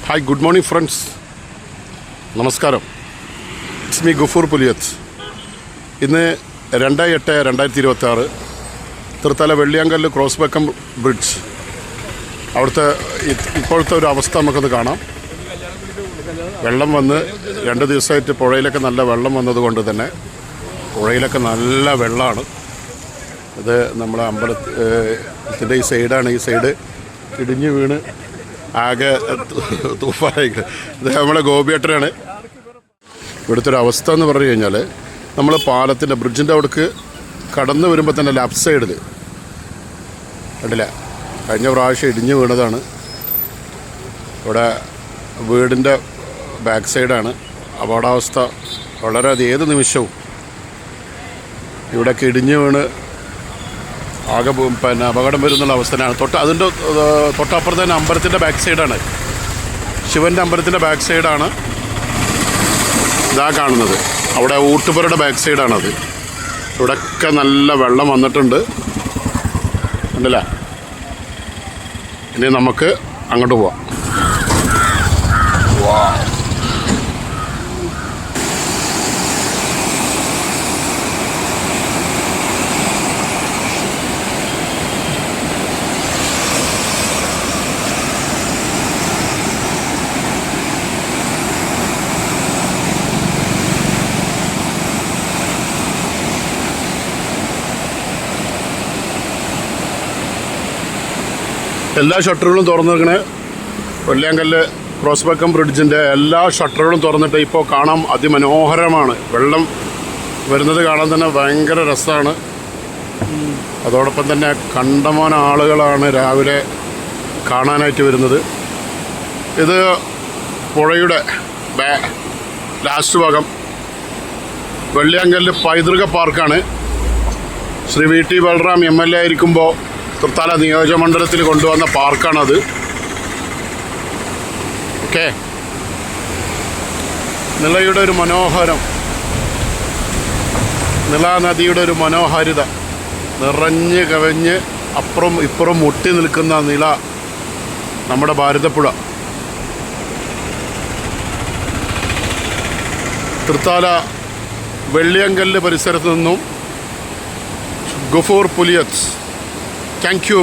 Hi, good morning friends. നമസ്കാരം. It's me Gafoor Puliyath. ഇന്ന് 2/8/2026 Thrithala Velliyankallu cross ബക്കം ബ്രിഡ്ജ്, അവിടുത്തെ ഇപ്പോഴത്തെ ഒരു അവസ്ഥ നമുക്കൊന്ന് കാണാം. വെള്ളം വന്ന് 2 ദിവസമായിട്ട് പുഴയിലൊക്കെ നല്ല വെള്ളം വന്നതുകൊണ്ട് തന്നെ പുഴയിലൊക്കെ നല്ല വെള്ളമാണ്. ഇത് നമ്മളെ അമ്പലത്തിൻ്റെ ഈ സൈഡാണ്. ഈ സൈഡ് ഇടിഞ്ഞ് വീണ് ആകെ തൂഫാനായിട്ട്. ഇത് നമ്മളെ ഗോപിയേട്ടനാണ്. ഇവിടുത്തെ ഒരു അവസ്ഥ എന്ന് പറഞ്ഞു കഴിഞ്ഞാൽ, നമ്മൾ പാലത്തിൻ്റെ ബ്രിഡ്ജിൻ്റെ അവിടേക്ക് കടന്നു വരുമ്പോൾ തന്നെ ലെഫ്റ്റ് സൈഡിൽ കണ്ടില്ല, കഴിഞ്ഞ പ്രാവശ്യം ഇടിഞ്ഞ് വീണതാണ്. ഇവിടെ വീടിൻ്റെ ബാക്ക് സൈഡാണ്. അപകടാവസ്ഥ വളരെ ഏത് നിമിഷവും ഇവിടെയൊക്കെ ഇടിഞ്ഞ് വീണ് ആകെ അപകടം വരുന്നുള്ള അവസ്ഥയാണ്. അതിൻ്റെ തൊട്ടപ്പുറത്ത് തന്നെ അമ്പലത്തിൻ്റെ ബാക്ക് സൈഡാണ്, ശിവൻ്റെ അമ്പലത്തിൻ്റെ ബാക്ക് സൈഡാണ് ഇതാ കാണുന്നത്. അവിടെ ഊട്ടുപുരയുടെ ബാക്ക് സൈഡാണത്. ഇവിടെയൊക്കെ നല്ല വെള്ളം വന്നിട്ടുണ്ട്, ഉണ്ടല്ലേ. ഇനി നമുക്ക് അങ്ങോട്ട് പോവാം. എല്ലാ ഷട്ടറുകളും തുറന്നിരിക്കണേ. വെള്ളിയാങ്കല്ല് ക്രോസ് ബക്കം ബ്രിഡ്ജിൻ്റെ എല്ലാ ഷട്ടറുകളും തുറന്നിട്ട് ഇപ്പോൾ കാണാൻ അതിമനോഹരമാണ്. വെള്ളം വരുന്നത് കാണാൻ തന്നെ ഭയങ്കര രസമാണ്. അതോടൊപ്പം തന്നെ കണ്ടമാനം ആളുകളാണ് രാവിലെ കാണാനായിട്ട് വരുന്നത്. ഇത് പുഴയുടെ ലാസ്റ്റ് ഭാഗം വെള്ളിയാങ്കല്ല് പൈതൃക പാർക്കാണ്. Shri V T Balram MLA ആയിരിക്കുമ്പോൾ തൃത്താല നിയോജകമണ്ഡലത്തിൽ കൊണ്ടുവന്ന പാർക്കാണത്. ഓക്കെ, നിളയുടെ ഒരു മനോഹരം, നിള നദിയുടെ ഒരു മനോഹാരിത നിറഞ്ഞ് കവിഞ്ഞ് അപ്പുറം ഇപ്പുറം മുട്ടി നിൽക്കുന്ന നിള നമ്മുടെ ഭാരതപ്പുഴ. തൃത്താല വെള്ളിയാങ്കല്ല് പരിസരത്ത് നിന്നും ഗഫൂർ പുലിയത്ത്. Thank you.